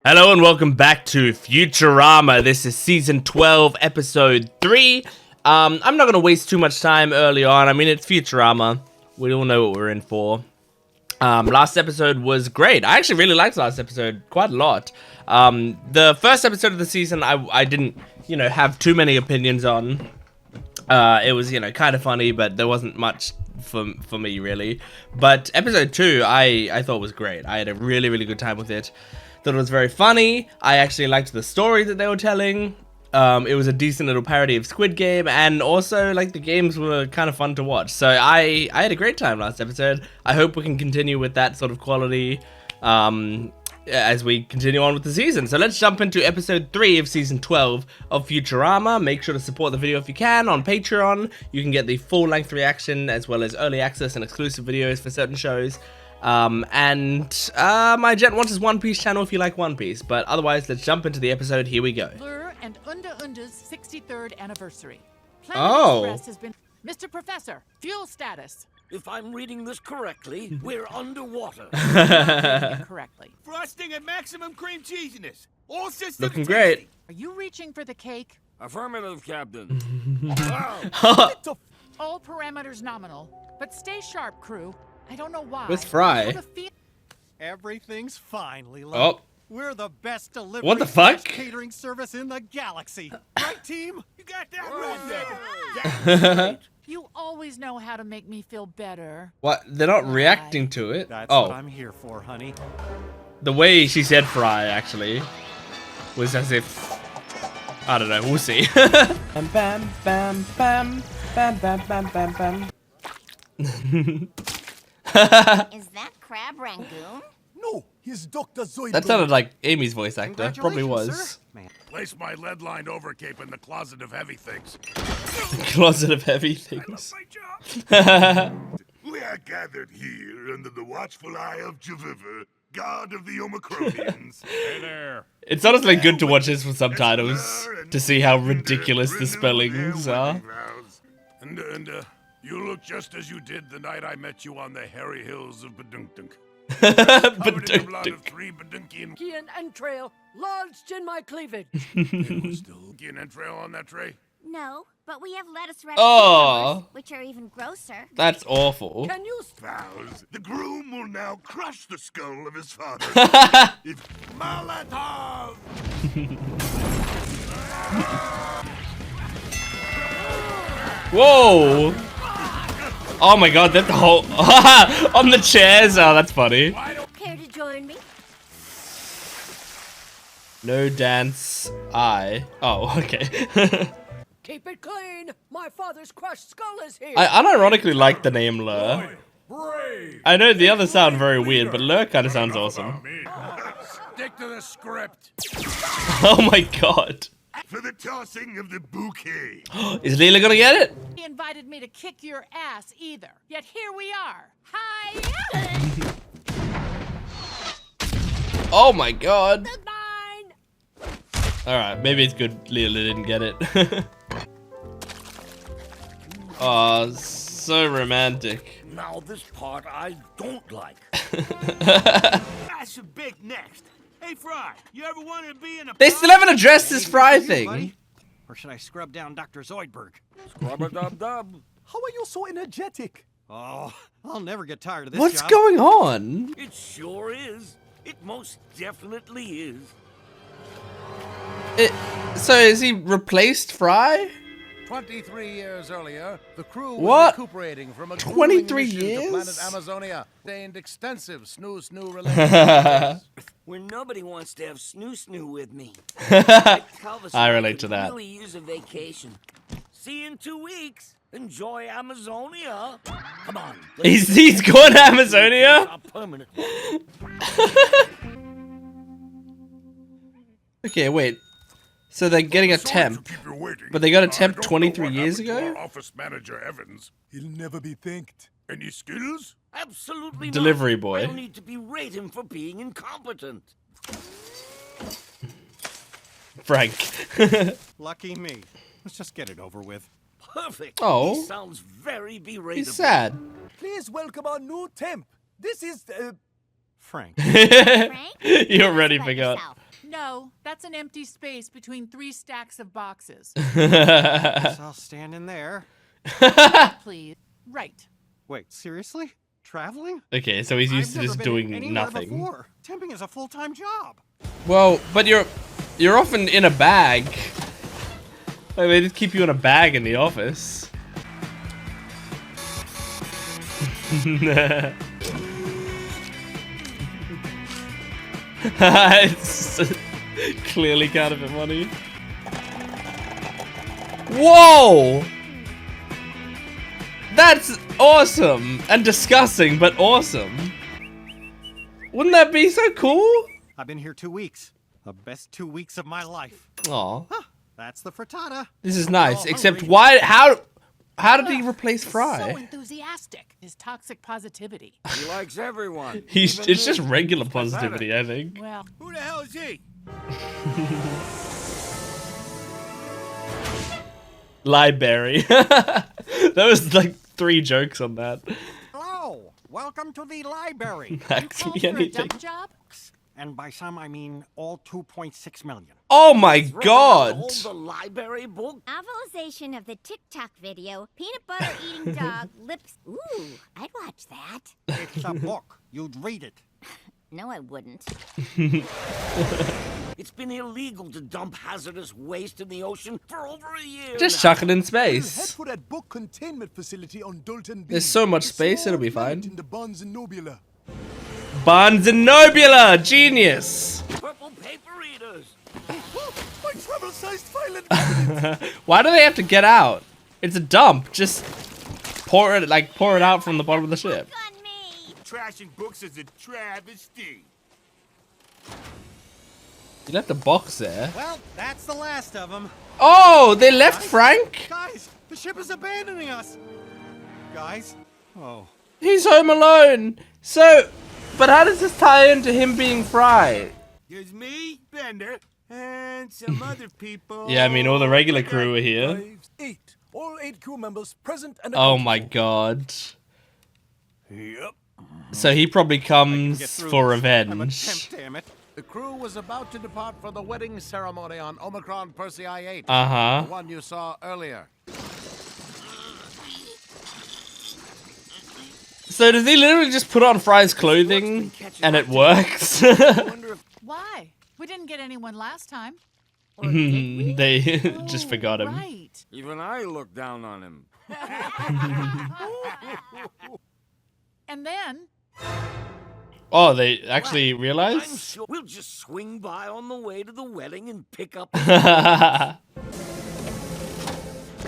Hello and welcome back to Futurama. This is season 12, episode 3. I'm not going to waste too much time early on. I mean, it's Futurama. We all know what we're in for. Last episode was great. I actually really liked last episode quite a lot. The first episode of the season, I didn't, have too many opinions on. It was, kind of funny, but there wasn't much for me, really. But episode 2, I thought was great. I had a really, really good time with it. Thought it was very funny. I actually liked the story that they were telling. It was a decent little parody of Squid Game, and also like the games were kind of fun to watch. So I had a great time last episode. I hope we can continue with that sort of quality as we continue on with the season. So let's jump into episode 3 of season 12 of Futurama. Make sure to support the video if you can on Patreon. You can get the full-length reaction as well as early access and exclusive videos for certain shows. My Jet Wants One Piece channel if you like One Piece. But otherwise, let's jump into the episode. Here we go. And Unda's 63rd anniversary. Oh. Planet Express has been... Mr. Professor, fuel status. If I'm reading this correctly, we're underwater. Correctly. Frosting at maximum cream cheesiness. All systems Looking great. Are you reaching for the cake? Affirmative, Captain. Wow. All parameters nominal, but stay sharp, crew. I don't know why. Where's Fry? Everything's fine, Leela. Oh. We're the best delivery What the fuck? catering service in the galaxy. Right, team? You got that right there. You always know how to make me feel better. What? They're not reacting to it. That's Oh, what I'm here for, honey. the way she said Fry actually was as if, I don't know. We'll see. Bam, bam, bam, bam, bam, bam, bam, bam, bam. Is that Crab Rangoon? No, he's Dr. Zoidberg. That sounded like Amy's voice actor. Probably was. Place my lead-lined overcape in the closet of heavy things. Closet of heavy things. My job. We are gathered here under the watchful eye of Javiver, god of the Omicronians. Hey there. It's honestly good to watch this with subtitles to see how ridiculous the spellings are. And you look just as you did the night I met you on the hairy hills of Badunkdunk. Covered in the blood of 3 Badunkian entrail lodged in my cleavage. It was still an entrail on that tray. No, but we have lettuce wrapped Oh. cucumbers, which are even grosser. That's awful. Can you Vows. The groom will now crush the skull of his father. If Molotov! Whoa! Oh my god, that whole on the chairs. Oh, that's funny. Care to join me? No dance. Oh, okay. keep it clean? My father's crushed skull is here. I unironically like the name Lur. I know the others sound very weird, but Lur kind of sounds awesome. Stick to the script. Oh my god. For the tossing of the bouquet. Is Leela gonna get it? He invited me to kick your ass either. Yet here we are. Hi. Oh my god. Mine. Alright, maybe it's good Leela didn't get it. Oh, so romantic. Now this part I don't like. That's a big next. Hey, Fry, you ever wanted to be in a... They still haven't addressed this Fry thing. Buddy? Or should I scrub down Dr. Zoidberg? Scrub-a-dub-dub. How are you so energetic? Oh, I'll never get tired of this What's job. going on? It sure is. It most definitely is. So is he replaced Fry? 23 years earlier, the crew was What? recuperating from a 23 grueling mission years? to planet Amazonia. Gained extensive snoo-snoo relationships. When nobody wants to have snoo-snoo with me. I relate to that. Really use a vacation. See you in 2 weeks. Enjoy Amazonia. Come on. He's going to Amazonia? Permanent. Okay, wait. So they're getting a Sorry to temp, keep you waiting. but they got a I temp don't know 23 what years happened to ago? our office manager Evans. He'll never be thanked. Any skills? Absolutely Delivery not. boy. I don't need to berate him for being incompetent. Frank. Lucky me. Let's just get it over with. Perfect. Oh. He sounds very beratable. He's sad. Please welcome our new temp. This is, Frank. Frank? You already Express forgot. yourself. No, that's an empty space between 3 stacks of boxes. Guess I'll stand in there. Please. Right. Wait, seriously? Traveling? Okay, so he's used to I've never just been doing anywhere nothing. Before. Temping is a full-time job. Well, but you're often in a bag. Like, they just keep you in a bag in the office. It's clearly kind of funny. Whoa! That's awesome and disgusting, but awesome. Wouldn't that be so cool? I've been here 2 weeks. The best 2 weeks of my life. Aw, Huh, that's the frittata. this is nice. Oh, Except hungry. why? How did he replace Fry? So enthusiastic. His toxic positivity. He likes everyone. It's even just me. regular positivity, I think. Well, Who the hell is he? Liberry. There was like 3 jokes on that. Hello, welcome to the library. Actually, called for a anything. dump job? And by some, I mean all 2.6 million. Oh my god! Hold the library book. Novelization of the TikTok video, Peanut Butter Eating Dog, Lips. Ooh, I'd watch that. It's a book. You'd read it. No, I wouldn't. It's been illegal to dump hazardous waste in the ocean for over a year. Just now. chuck it in Head space. for that book containment facility on Dalton Beach. There's so much It's space, all it'll be planet fine. In the Barnes and Noble. Barnes and Noble! Genius! Purple paper readers. My travel-sized file and Why do they have to get out? It's a dump. Just pour it out from the bottom of the ship. On me. Trashing books is a travesty. You left a box there. Well, that's the last of them. Oh, they left Frank? Guys, the ship is abandoning us. Guys? Oh. He's home alone. So, but how does this tie into him being Fry? There's me, Bender, and some other people. Yeah, I mean, all the regular crew are here. 5, 8. All 8 crew members present and Oh accounted my for. god. Yep. So he probably Get comes through for this. I'm a revenge. temp, damn it. The crew was about to depart for the wedding ceremony on Omicron Persei I-8. Uh-huh. The one you saw earlier. So does he literally just put on Fry's clothing and it works? I wonder if Why? We didn't get anyone last time. They just Oh, forgot him. Right. even I look down on him. And then, Oh, they actually I'm realized? sure we'll just swing by on the way to the wedding and pick up.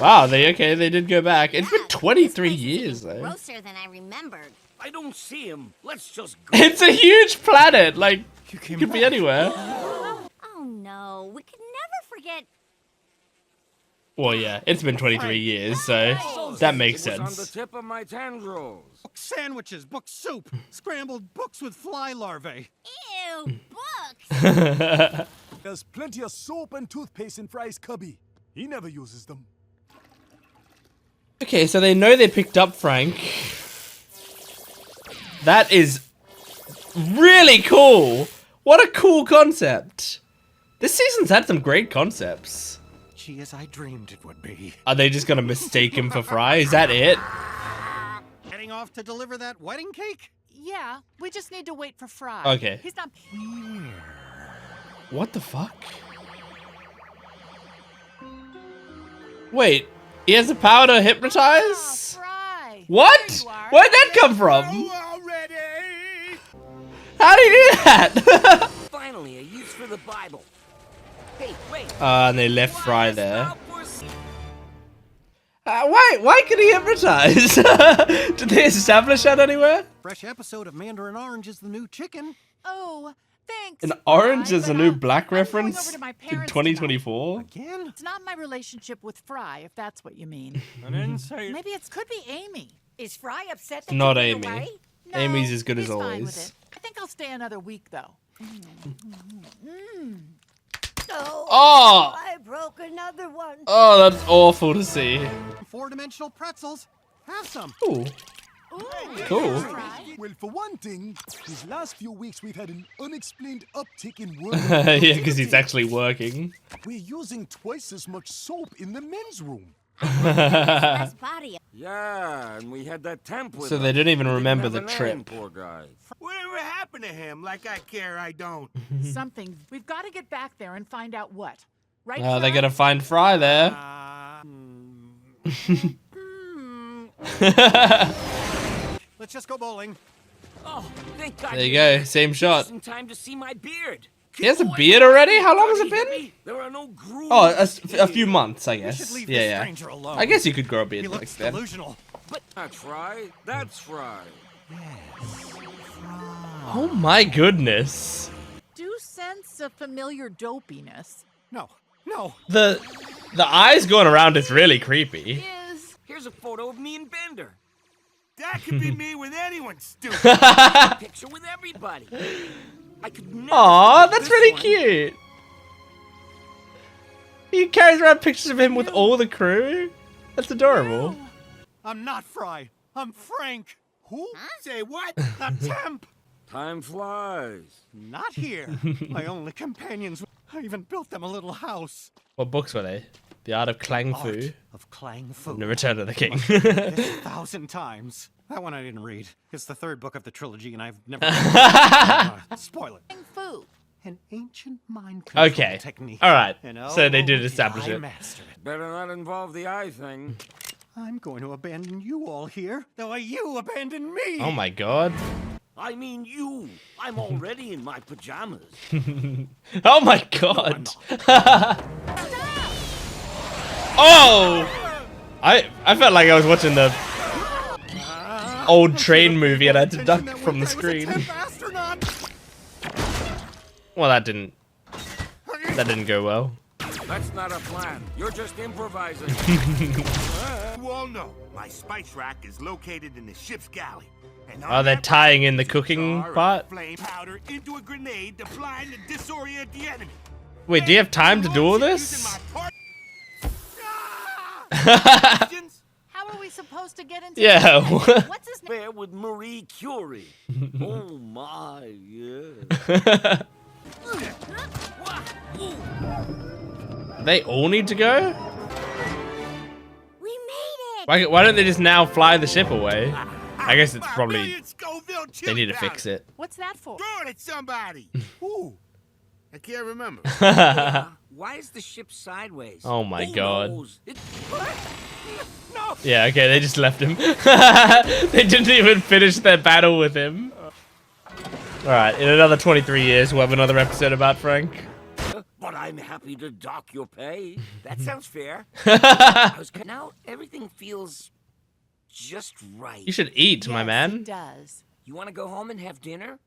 Wow, they did go back. It's been Yeah, 23 this place is years even though. Grosser than I remembered. I don't see him. Let's just go. It's a huge planet. Like, you could be anywhere. Oh no, we could never forget. Well, yeah, it's been 23 years, so that makes It was on the sense. tip of my tendrils. Book sandwiches, book soup, scrambled books with fly larvae. Ew, books. There's plenty of soap and toothpaste in Fry's cubby. He never uses them. Okay, so they know they picked up Frank. That is really cool. What a cool concept. This season's had some great concepts. Gee, as I dreamed it would be. Are they just gonna mistake him for Fry? Is that it? Heading off to deliver that wedding cake? yeah, we just need to wait for Fry. Okay. He's not. What the fuck? Wait, he has the power to Oh, hypnotize? Fry. What? There you are. Where'd that come from? Already. How did he do that? Finally, a use for the Bible. Hey, wait. And they left Fry there. Stop for a second. Why could he hypnotize? Did they establish that anywhere? Fresh episode of Mandarin Orange is the new chicken. Oh, thanks. An Fry, orange is a but, new black I'm going reference over to my in parents' 2024? Again? It's not my relationship with Fry, if that's what you mean. An insight. Maybe it could be Amy. Is Fry upset that Not you went Amy. away? No, Amy's as good as he's fine always. with it. I think I'll stay another week, though. Oh! I broke another one. Oh, that's awful to see. 4-dimensional pretzels. Have some. Ooh. Cool. Well, for one thing, these last few weeks we've had an unexplained uptick in work. Yeah, because he's actually working. We're using twice as much soap in the men's room. Less body. Yeah, and we had that temp with So us. they didn't even He remember have the a name, trip. Poor guy. Whatever happened to him? Like I care, I don't. Something. We've got to get back there and find out what. Right? They're Fry? gonna find Fry there. Let's just go bowling. Oh, thank God. There you go, same Just shot. in time to see my beard. He has a beard already? How long has it been? There are no grooves. Oh, a few months, I We guess. should leave Yeah, this yeah. stranger alone. I guess you could grow a beard He like looks that. delusional. But that's right. That's right. Oh my goodness. Do sense a familiar dopiness. No, no. The eyes going around is really creepy. Here's a photo of me and Bender. That could be me with anyone stupid. Picture with everybody. I could never. Aw, forget that's this really one. cute. He carries around pictures of him with all the crew. That's adorable. I'm not Fry. I'm Frank. Who? Say what? The temp. Time flies. Not here. My only companions. I even built them a little house. What books were they? The Art of Klang Fu Art of Klang Fu. and The Return of the King. This 1,000 times. That one I didn't read. It's the third book of the trilogy, and I've never. Spoil it. Food. An ancient mind control Okay. technique. All right. And So they oh, did did establish I it. master it. Better not involve the eye thing. I'm going to abandon you all here, the way you abandoned me. Oh my god. I mean you. I'm already in my pajamas. Oh my god. Oh! I felt like I was watching the old train movie and I had to duck from the screen. Well, that didn't go well. That's not a plan. You're just improvising. You all know my spice rack is located in the ship's galley. And Oh, they're tying in the cooking part? Flame powder into a grenade to blind and disorient the enemy. Wait, do you have time to do all this? Using my part- How are we supposed to get into Yeah. What's his name? Fair with Marie Curie. Oh my, yeah. They all need to go? We made it. Why don't they just now fly the ship away? I guess it's probably Million Scoville they need to chili fix powder. it. What's that for? Throw it at somebody. Ooh. I can't remember. Why is the ship sideways? Oh my Who God. knows? Yeah, okay, they just left him. They didn't even finish their battle with him. Alright, in another 23 years, we'll have another episode about Frank. But I'm happy to dock your pay. That sounds fair. Now everything feels just right. You should eat, my Yes, man. It does. You want to go home and have dinner?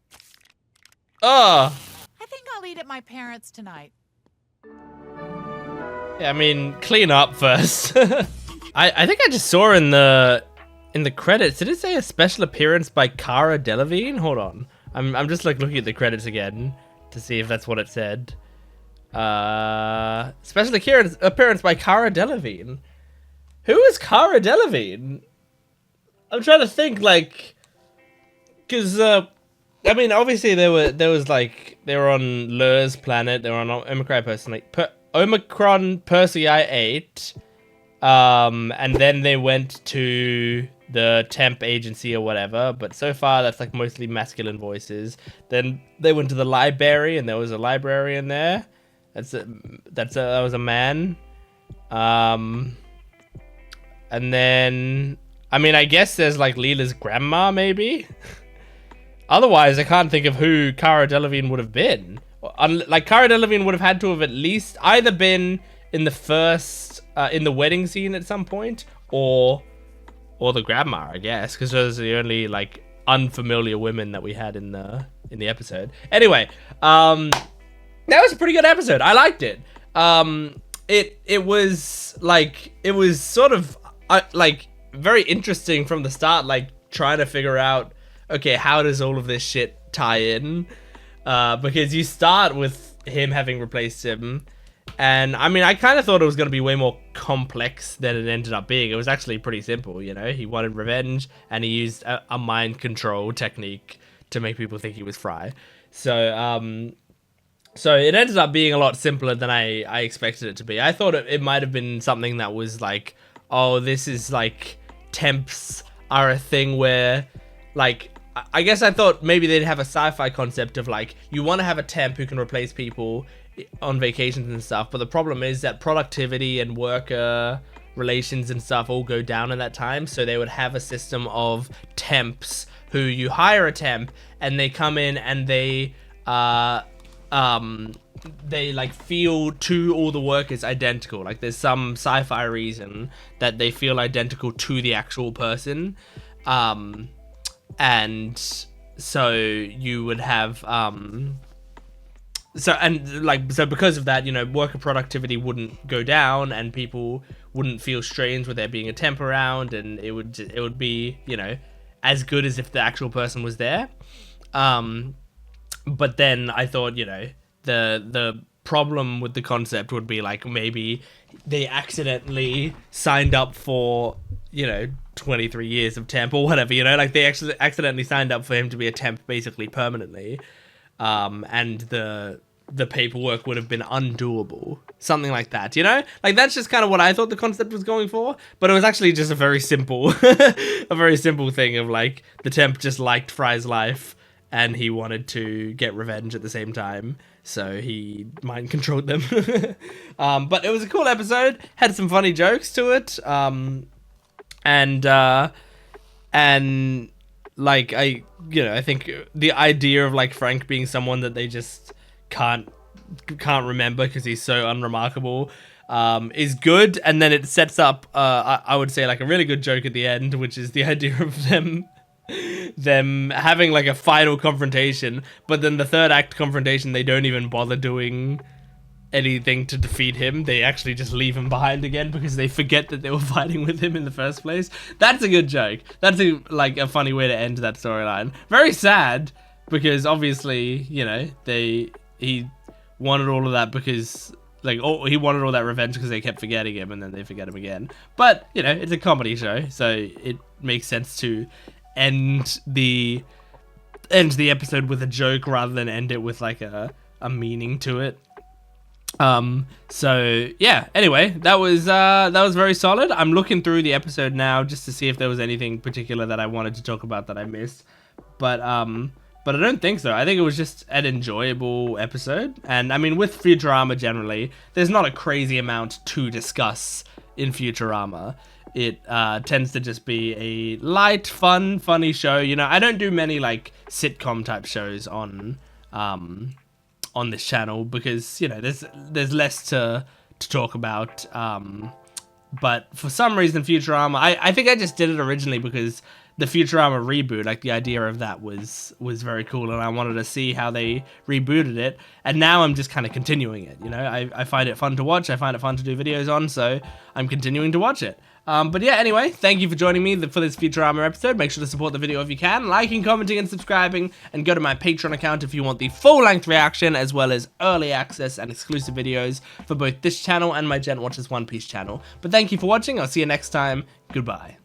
Oh! I think I'll eat at my parents' tonight. Yeah, I mean, clean up first. I think I just saw in the credits, did it say a special appearance by Cara Delevingne? Hold on. I'm just like looking at the credits again to see if that's what it said. Special appearance by Cara Delevingne. Who is Cara Delevingne? I'm trying to think, like, because I mean, obviously they were on Lur's planet, they were on Omicron Persei 8, and then they went to the Temp agency or whatever. But so far, that's like mostly masculine voices. Then they went to the library, and there was a librarian there. That was a man. And then, I mean, I guess there's like Leela's grandma, maybe. Otherwise, I can't think of who Cara Delevingne would have been. Like, Cara Delevingne would have had to have at least either been in the first, in the wedding scene at some point, or the grandma, I guess, because those are the only like unfamiliar women that we had in the episode. Anyway, that was a pretty good episode. I liked it. It was sort of like very interesting from the start, like trying to figure out, okay, how does all of this shit tie in? Because you start with him having replaced him, And I mean, I kind of thought it was going to be way more complex than it ended up being. It was actually pretty simple, you know. He wanted revenge, and he used a mind control technique to make people think he was Fry. So, so it ended up being a lot simpler than I expected it to be. I thought it might have been something that was like, oh, this is like temps are a thing where, like, I guess I thought maybe they'd have a sci-fi concept of like, you want to have a temp who can replace people on vacations and stuff, but the problem is that productivity and worker relations and stuff all go down in that time, so they would have a system of temps who you hire a temp and they come in and they like feel to all the workers identical. Like there's some sci-fi reason that they feel identical to the actual person, and so you would have so because of that, you know, worker productivity wouldn't go down and people wouldn't feel strange with there being a temp around, and it would be, you know, as good as if the actual person was there. But then I thought, you know, the problem with the concept would be like maybe they accidentally signed up for, you know, 23 years of temp or whatever, you know, like they actually accidentally signed up for him to be a temp basically permanently. And the paperwork would have been undoable, something like that, you know? Like that's just kind of what I thought the concept was going for, but it was actually just a very simple, a very simple thing of like the temp just liked Fry's life and he wanted to get revenge at the same time, so he mind controlled them. But it was a cool episode, had some funny jokes to it, and like I think the idea of like Frank being someone that they just can't remember because he's so unremarkable is good, and then it sets up I would say like a really good joke at the end, which is the idea of them having like a final confrontation, but then the third act confrontation they don't even bother doing anything to defeat him. They actually just leave him behind again because they forget that they were fighting with him in the first place. That's a good joke. That's a funny way to end that storyline. Very sad because obviously, you know, he wanted all of that because he wanted all that revenge because they kept forgetting him and then they forget him again. But, you know, it's a comedy show, so it makes sense to end the episode with a joke rather than end it with like a meaning to it. So yeah, anyway, that was very solid. I'm looking through the episode now just to see if there was anything particular that I wanted to talk about that I missed, but I don't think so. I think it was just an enjoyable episode, and I mean, with Futurama generally, there's not a crazy amount to discuss in Futurama. It tends to just be a light, funny show. You know, I don't do many like sitcom type shows on this channel because, you know, there's less to talk about. But for some reason, Futurama, I think I just did it originally because the Futurama reboot, like the idea of that was very cool, and I wanted to see how they rebooted it. And now I'm just kind of continuing it. You know, I find it fun to watch. I find it fun to do videos on, so I'm continuing to watch it. But yeah, anyway, thank you for joining me for this Futurama episode. Make sure to support the video if you can, liking, commenting, and subscribing, and go to my Patreon account if you want the full-length reaction, as well as early access and exclusive videos for both this channel and my Gent Watches One Piece channel. But thank you for watching. I'll see you next time. Goodbye.